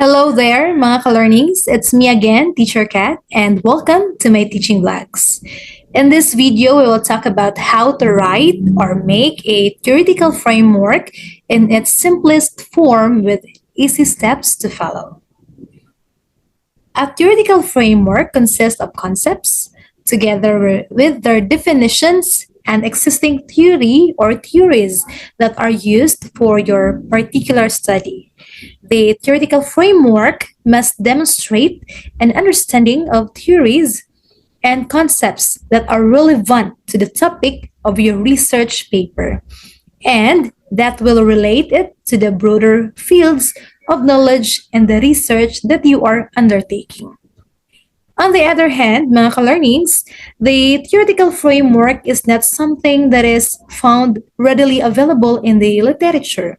Hello there, mga ka-learnings. It's me again, Teacher Kat, and welcome to my teaching vlogs. In this video, we will talk about how to write or make a theoretical framework in its simplest form with easy steps to follow. A theoretical framework consists of concepts, together with their definitions and existing theory or theories that are used for your particular study. The theoretical framework must demonstrate an understanding of theories and concepts that are relevant to the topic of your research paper and that will relate it to the broader fields of knowledge and the research that you are undertaking. On the other hand, mga ka-learnings, the theoretical framework is not something that is found readily available in the literature.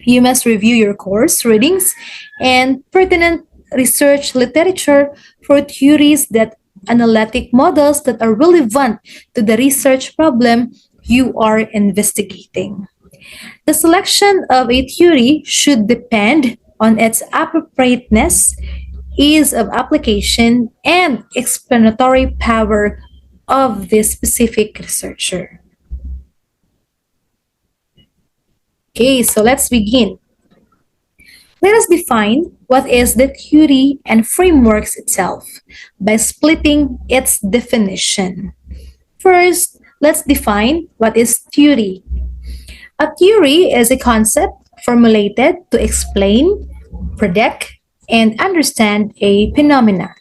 You must review your course readings and pertinent research literature for theories that analytic models that are relevant to the research problem you are investigating. The selection of a theory should depend on its appropriateness, ease of application, and explanatory power of the specific researcher. Okay, so let's begin. Let us define what is the theory and frameworks itself by splitting its definition. First, let's define what is theory. A theory is a concept formulated to explain, predict, and understand a phenomena.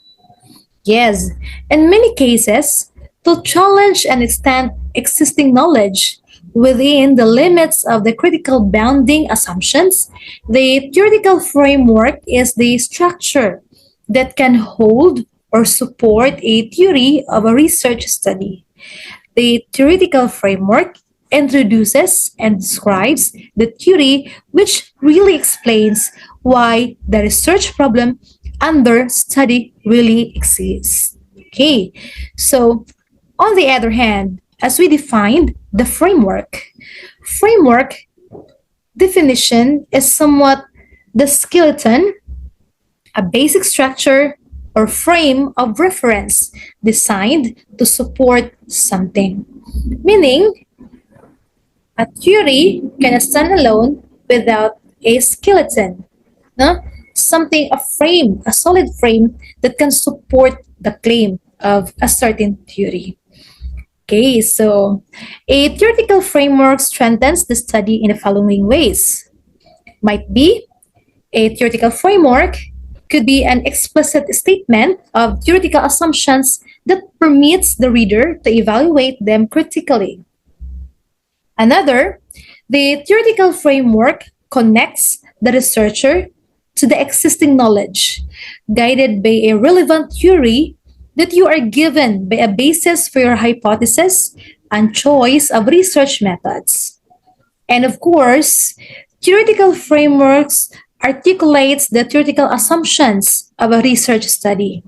Yes, in many cases, to challenge and extend existing knowledge within the limits of the critical bounding assumptions, the theoretical framework is the structure that can hold or support a theory of a research study. The theoretical framework introduces and describes the theory, which really explains why the research problem under study really exists. Okay, so on the other hand, as we defined the framework definition is somewhat the skeleton, a basic structure or frame of reference designed to support something. Meaning, a theory can stand alone without a skeleton, no? Something, a solid frame that can support the claim of a certain theory. Okay, so a theoretical framework strengthens the study in the following ways. Might be a theoretical framework could be an explicit statement of theoretical assumptions that permits the reader to evaluate them critically. Another, the theoretical framework connects the researcher to the existing knowledge, guided by a relevant theory that you are given by a basis for your hypothesis and choice of research methods. And of course, theoretical frameworks articulates the theoretical assumptions of a research study.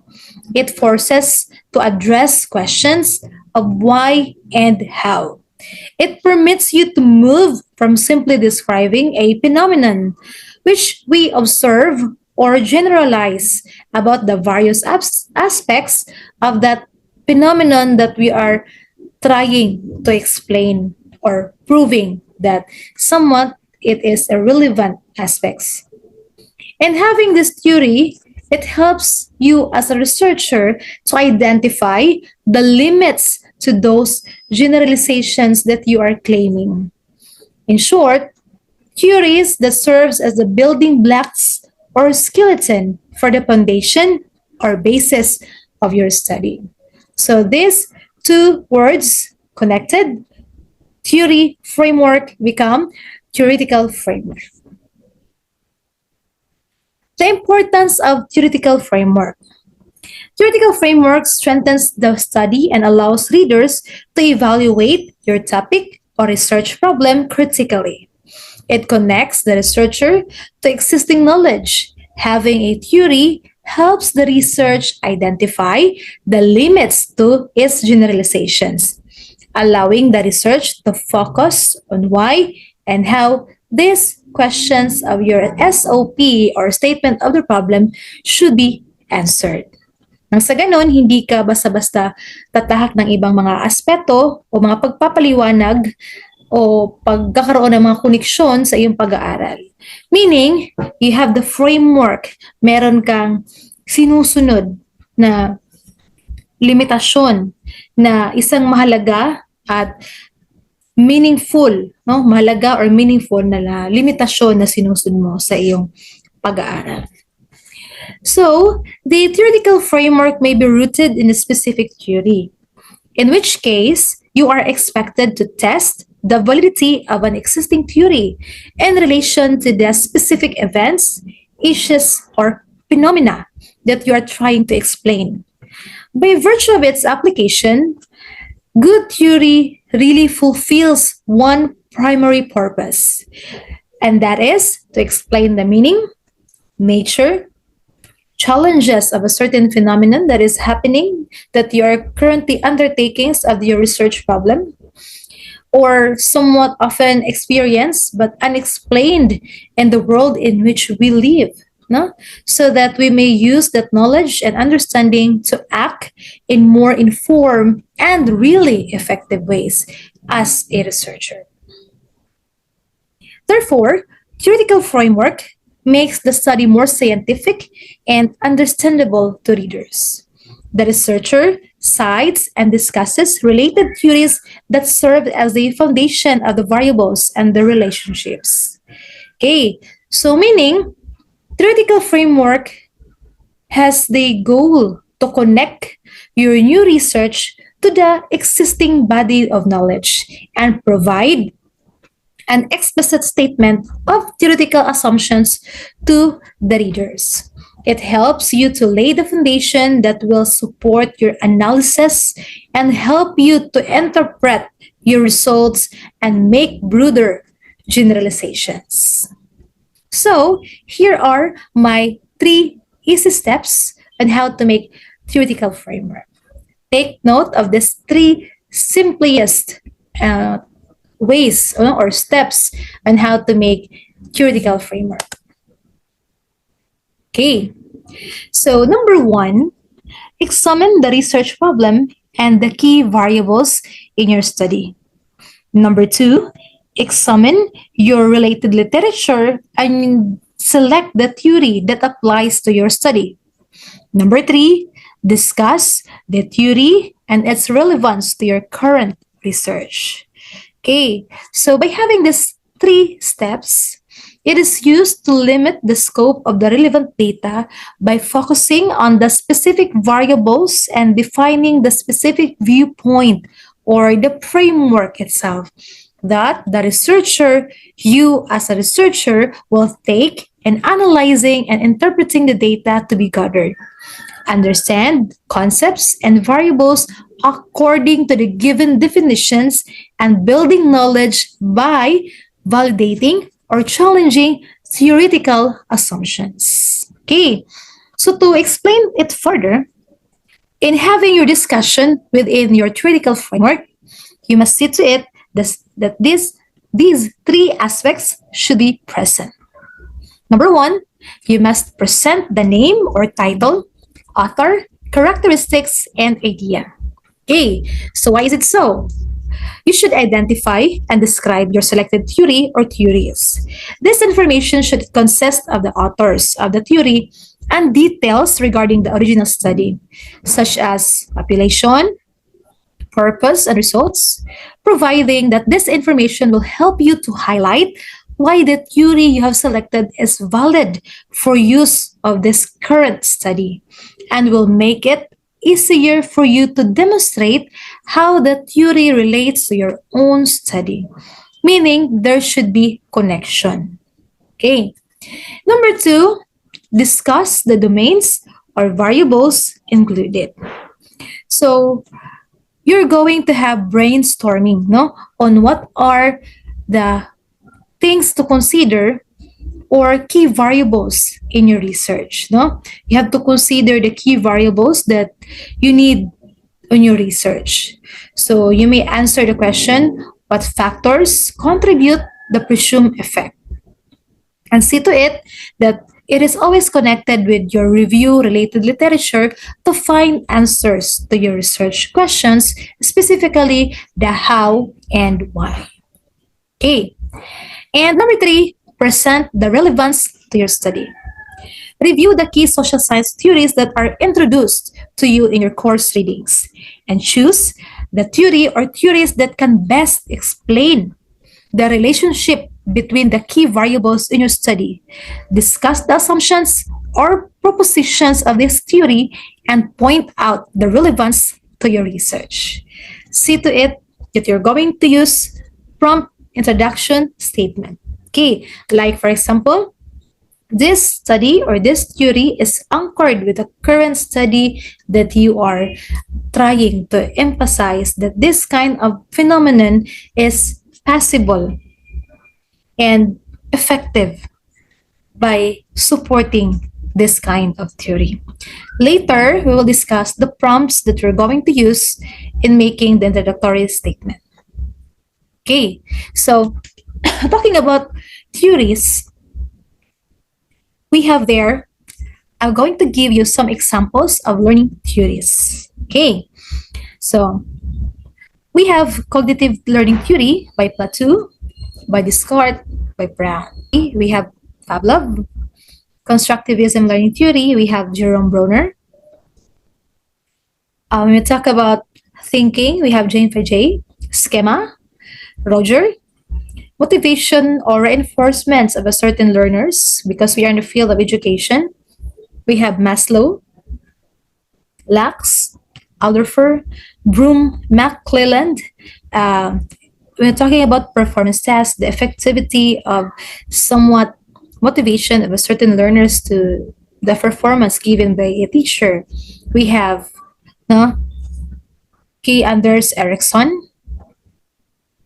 It forces to address questions of why and how. It permits you to move from simply describing a phenomenon, which we observe or generalize about the various aspects of that phenomenon that we are trying to explain or proving that somewhat it is a relevant aspects. And having this theory, it helps you as a researcher to identify the limits to those generalizations that you are claiming. In short, theories that serves as the building blocks or skeleton for the foundation or basis of your study. So these two words connected, theory, framework, become theoretical framework. The importance of theoretical framework. Theoretical framework strengthens the study and allows readers to evaluate your topic or research problem critically. It connects the researcher to existing knowledge. Having a theory helps the research identify the limits to its generalizations, allowing the research to focus on why and how this questions of your SOP or statement of the problem should be answered. Nang sa ganon, hindi ka basta-basta tatahak ng ibang mga aspeto o mga pagpapaliwanag o pagkakaroon ng mga koneksyon sa iyong pag-aaral. Meaning, you have the framework. Meron kang sinusunod na limitasyon na isang mahalaga at meaningful, no? Mahalaga or meaningful na limitasyon na sinusunod mo sa iyong pag-aaral. So, the theoretical framework may be rooted in a specific theory, in which case you are expected to test the validity of an existing theory in relation to the specific events, issues, or phenomena that you are trying to explain. By virtue of its application, good theory really fulfills one primary purpose, and that is to explain the meaning, nature, challenges of a certain phenomenon that is happening that you are currently undertaking of your research problem, or somewhat often experienced but unexplained in the world in which we live, no? So that we may use that knowledge and understanding to act in more informed and really effective ways as a researcher. Therefore, theoretical framework makes the study more scientific and understandable to readers. The researcher cites and discusses related theories that serve as the foundation of the variables and the relationships. Okay, so meaning theoretical framework has the goal to connect your new research to the existing body of knowledge and provide an explicit statement of theoretical assumptions to the readers. It helps you to lay the foundation that will support your analysis and help you to interpret your results and make broader generalizations. So, here are my 3 easy steps on how to make theoretical framework. Take note of these 3 simplest ways or steps on how to make theoretical framework. Okay, so number 1, examine the research problem and the key variables in your study. Number 2, examine your related literature and select the theory that applies to your study. Number 3, discuss the theory and its relevance to your current research. Okay, so by having these 3 steps, it is used to limit the scope of the relevant data by focusing on the specific variables and defining the specific viewpoint or the framework itself that the researcher, you as a researcher, will take in analyzing and interpreting the data to be gathered. Understand concepts and variables according to the given definitions and building knowledge by validating or challenging theoretical assumptions. Okay, so to explain it further, in having your discussion within your theoretical framework, you must see to it that these 3 aspects should be present. Number 1, you must present the name or title, author, characteristics, and idea. Okay, so why is it so? You should identify and describe your selected theory or theories. This information should consist of the authors of the theory and details regarding the original study, such as population, purpose, and results, providing that this information will help you to highlight why the theory you have selected is valid for use of this current study and will make it easier for you to demonstrate how the theory relates to your own study, meaning there should be connection. Okay. Number 2, discuss the domains or variables included. So, you're going to have brainstorming, no, on what are the things to consider or key variables in your research, no? You have to consider the key variables that you need in your research. So you may answer the question, what factors contribute the presumed effect? and see to it that it is always connected with your review related literature to find answers to your research questions, specifically the how and why. Okay. And number three, present the relevance to your study. Review the key social science theories that are introduced to you in your course readings and choose the theory or theories that can best explain the relationship between the key variables in your study. Discuss the assumptions or propositions of this theory and point out the relevance to your research. See to it that you're going to use prompt introduction statement. Okay, like for example, this study or this theory is anchored with the current study that you are trying to emphasize that this kind of phenomenon is possible and effective by supporting this kind of theory. Later, we will discuss the prompts that we're going to use in making the introductory statement. Okay, so talking about theories, we have there, I'm going to give you some examples of learning theories. Okay, so we have cognitive learning theory by Plateau, by Descartes, by Brown. We have Pavlov. Constructivism learning theory, we have Jerome Bruner. When we talk about thinking, we have Jane Faget, Schema, Roger. Motivation or reinforcements of a certain learners, because we are in the field of education, we have Maslow, Lax, Alderfer, Broom, McClelland. We're talking about performance tests, the effectivity of somewhat motivation of a certain learners to the performance given by a teacher. We have K. Anders Ericsson.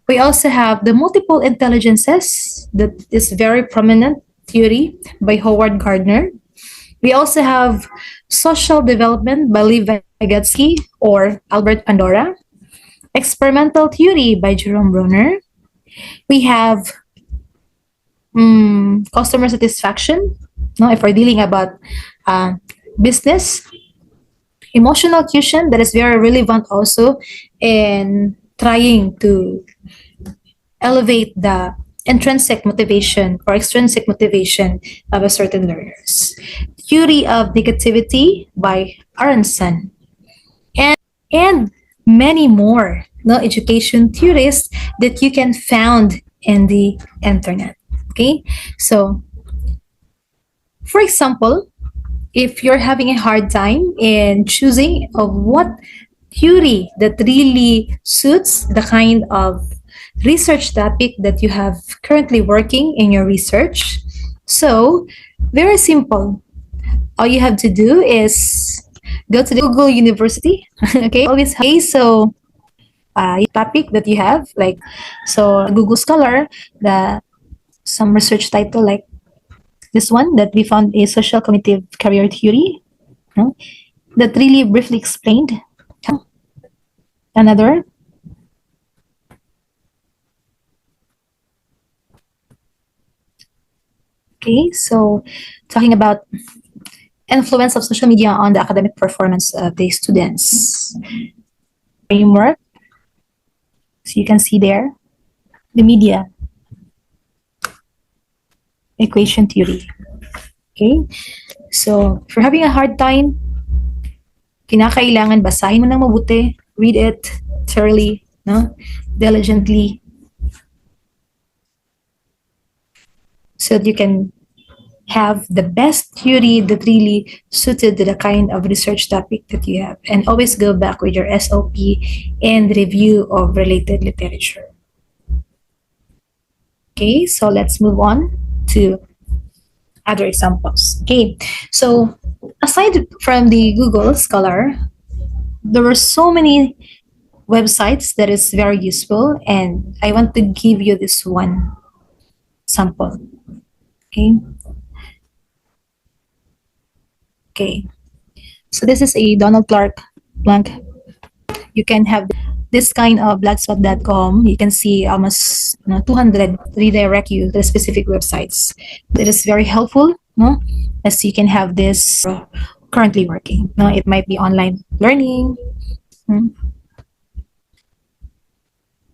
We also have the multiple intelligences, that is very prominent theory by Howard Gardner. We also have social development by Lev Vygotsky or Albert Pandora. Experimental theory by Jerome Bruner. We have customer satisfaction, if we're dealing about business. Emotional quotient, that is very relevant also in trying to elevate the intrinsic motivation or extrinsic motivation of a certain learners. Theory of negativity by Aronson. And many more education theories that you can find in the internet. Okay, so for example, if you're having a hard time in choosing of what theory that really suits the kind of research topic that you have currently working in your research, so very simple. All you have to do is go to the Google University. Okay, always okay. So topic that you have, like, so Google Scholar, the some research title like this one that we found, a social cognitive career theory, that really briefly explained. Another, okay, so talking about influence of social media on the academic performance of the students. Framework, so you can see there, the media equation theory. Okay, so if you're having a hard time, kinakailangan basahin mo ng mabuti, read it thoroughly, diligently, so that you can have the best theory that really suited to the kind of research topic that you have, and always go back with your SOP and review of related literature. Okay, so let's move on to other examples. Okay, so aside from the Google Scholar, there were so many websites that is very useful, and I want to give you this one sample. Okay. Okay, so this is a Donald Clark blank. You can have this kind of blogspot.com, you can see almost 200 redirect you to the specific websites. It is very helpful, no? As you can have this currently working. No, it might be online learning,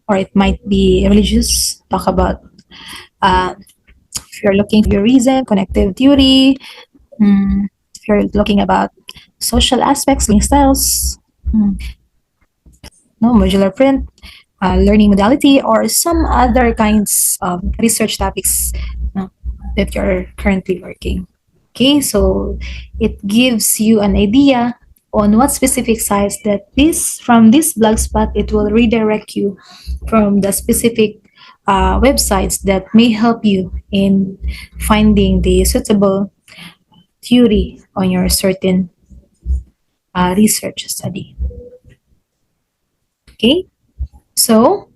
or it might be religious. Talk about uh, if you're looking for your reason, connective theory. If you're looking about social aspects, learning styles, no modular print, learning modality, or some other kinds of research topics, no, that you're currently working. Okay, so it gives you an idea on what specific sites that this from this blogspot it will redirect you from the specific websites that may help you in finding the suitable theory on your certain research study. Okay, so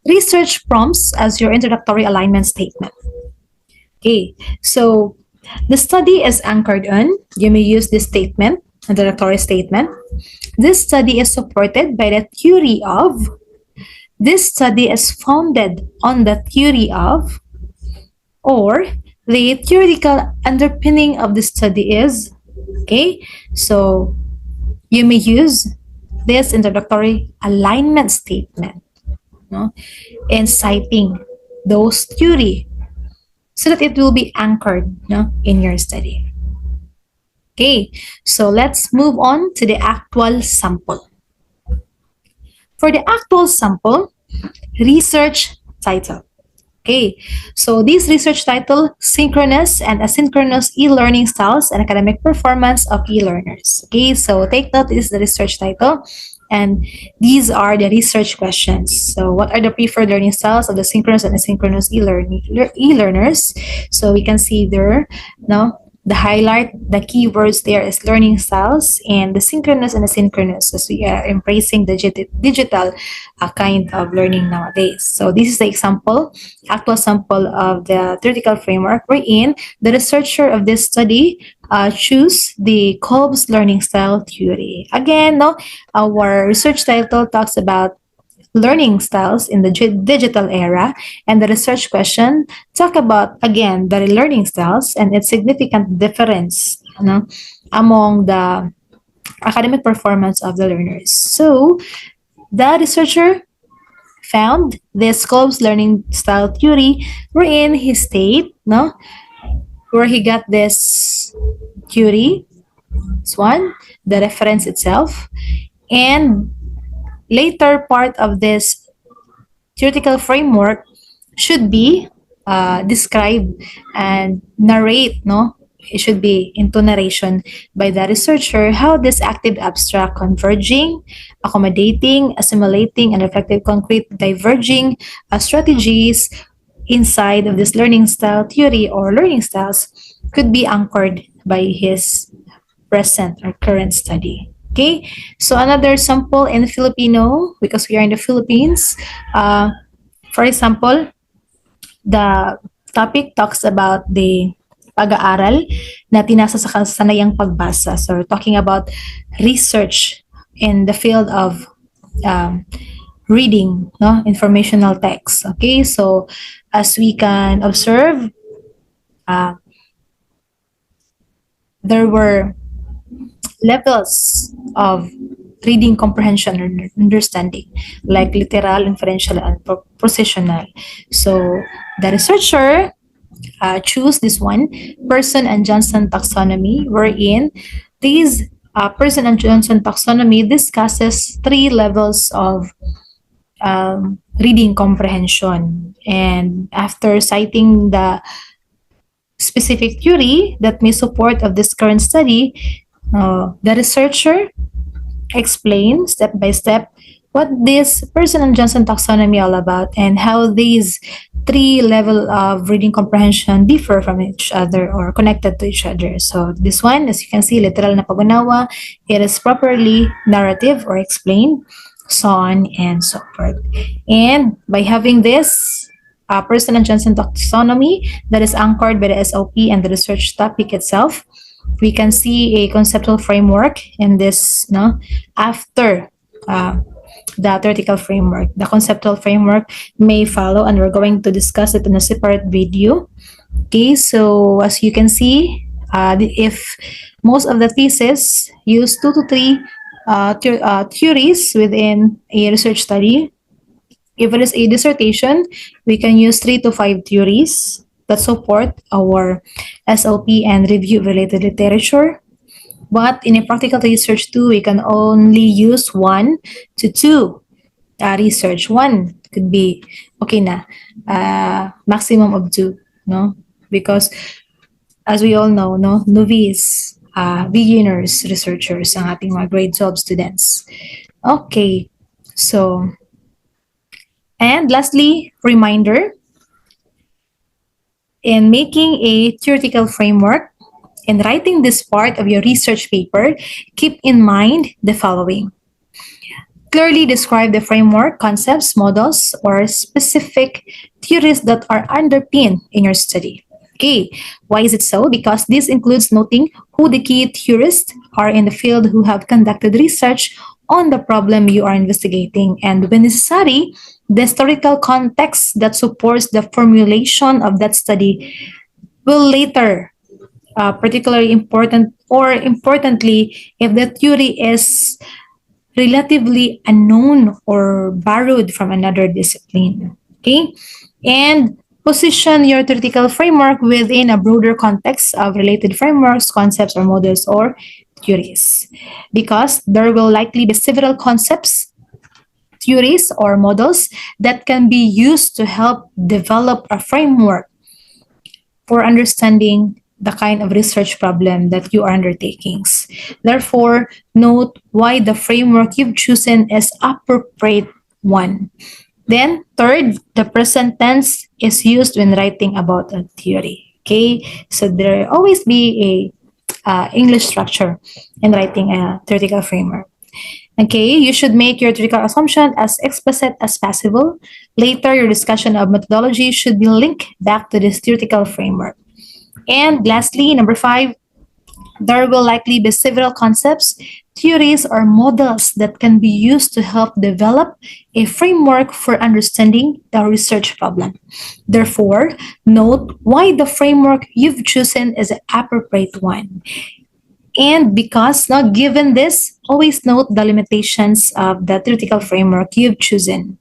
research prompts as your introductory alignment statement. Okay, so the study is anchored on, you may use this statement, introductory statement. This study is supported by the theory of, this study is founded on the theory of, or the theoretical underpinning of the study is. Okay, so you may use this introductory alignment statement, no, in citing those theory so that it will be anchored, no, in your study. Okay, so let's move on to the actual sample. For the actual sample, research title. Okay, so this research title, synchronous and asynchronous e-learning styles and academic performance of e-learners. Okay, so take note, this is the research title, and these are the research questions. So what are the preferred learning styles of the synchronous and asynchronous e-learners? So we can see there, no, the highlight, the keywords there is learning styles and the synchronous and asynchronous, as we are embracing the digital kind of learning nowadays. So this is the example, actual sample of the theoretical framework wherein the researcher of this study choose the Kath'z learning style theory. Again, no, our research title talks about learning styles in the digital era, and the research question talk about again the learning styles and its significant difference, among the academic performance of the learners. So the researcher found this Kath'z learning style theory wherein he state, where he got this theory, this one, the reference itself, and later part of this theoretical framework should be described and narrate, it should be into narration by the researcher how this active abstract converging, accommodating, assimilating, and reflective concrete diverging strategies inside of this learning style theory or learning styles could be anchored by his present or current study. Okay, so another sample in Filipino, because we are in the Philippines. For example, the topic talks about the pag-aaral na tinasa sa kasanayang pagbasa. So we're talking about research in the field of reading, informational text. Okay, so as we can observe, there were levels of reading comprehension and understanding, like literal, inferential, and positional. So the researcher choose this one, Person and Johnson taxonomy, wherein these Person and Johnson taxonomy discusses 3 levels of reading comprehension. And after citing the specific theory that may support of this current study, the researcher explains step by step what this Person and Johnson taxonomy all about and how these 3 level of reading comprehension differ from each other or connected to each other. So this one, as you can see, literal na pag-unawa, it is properly narrative or explained, so on and so forth. And by having this Person and Johnson taxonomy that is anchored by the SOP and the research topic itself, we can see a conceptual framework in this, after the theoretical framework. The conceptual framework may follow, and we're going to discuss it in a separate video. Okay, so as you can see, if most of the thesis use 2 to 3 theories within a research study, if it is a dissertation, we can use 3 to 5 theories that support our SLP and review related literature. But in a practical research too, we can only use 1 to 2 research. One could be okay na, maximum of 2, no? Because as we all know, no, novice, beginners, researchers, ang ating mga grade 12 students. Okay, so, and lastly, reminder, in making a theoretical framework, in writing this part of your research paper, keep in mind the following. Clearly describe the framework, concepts, models, or specific theories that are underpinned in your study. Okay, why is it so? Because this includes noting who the key theorists are in the field who have conducted research on the problem you are investigating, and when necessary, the historical context that supports the formulation of that study will later particularly important, or importantly, if the theory is relatively unknown or borrowed from another discipline. Okay, and position your theoretical framework within a broader context of related frameworks, concepts, or models or theories, because there will likely be several concepts, theories, or models that can be used to help develop a framework for understanding the kind of research problem that you are undertaking. Therefore, note why the framework you've chosen is appropriate one. Then, third, the present tense is used when writing about a theory. Okay, so there always be a English structure in writing a theoretical framework. Okay, you should make your theoretical assumption as explicit as possible. Later, your discussion of methodology should be linked back to this theoretical framework. And lastly, number 5, there will likely be several concepts, theories, or models that can be used to help develop a framework for understanding the research problem. Therefore, note why the framework you've chosen is an appropriate one. And because, now given this, always note the limitations of the theoretical framework you've chosen.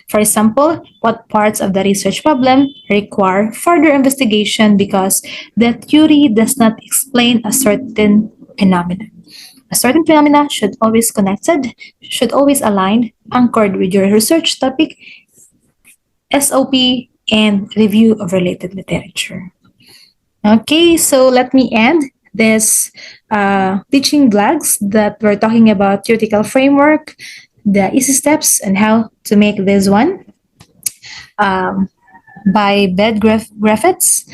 For example, what parts of the research problem require further investigation because the theory does not explain a certain phenomenon. A certain phenomena should always connected, should always aligned, anchored with your research topic, SOP, and review of related literature. Okay, so let me end this teaching vlogs that we're talking about theoretical framework, the easy steps, and how to make this one by Kath'z.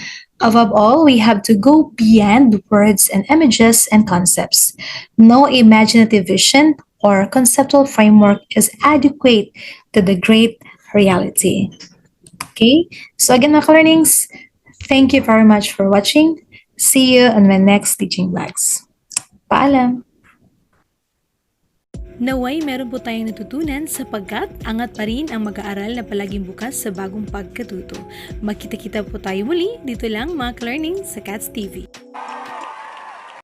Above all, we have to go beyond words and images and concepts. No imaginative vision or conceptual framework is adequate to the great reality. Okay, so again, mga learnings, thank you very much for watching. See you on my next teaching vlogs. Paalam! Naway meron po tayong natutunan sapagkat angat pa rin ang mag-aaral na palaging bukas sa bagong pagkatuto. Magkita-kita po tayo muli dito lang mga ka-learning sa Kath'z TV.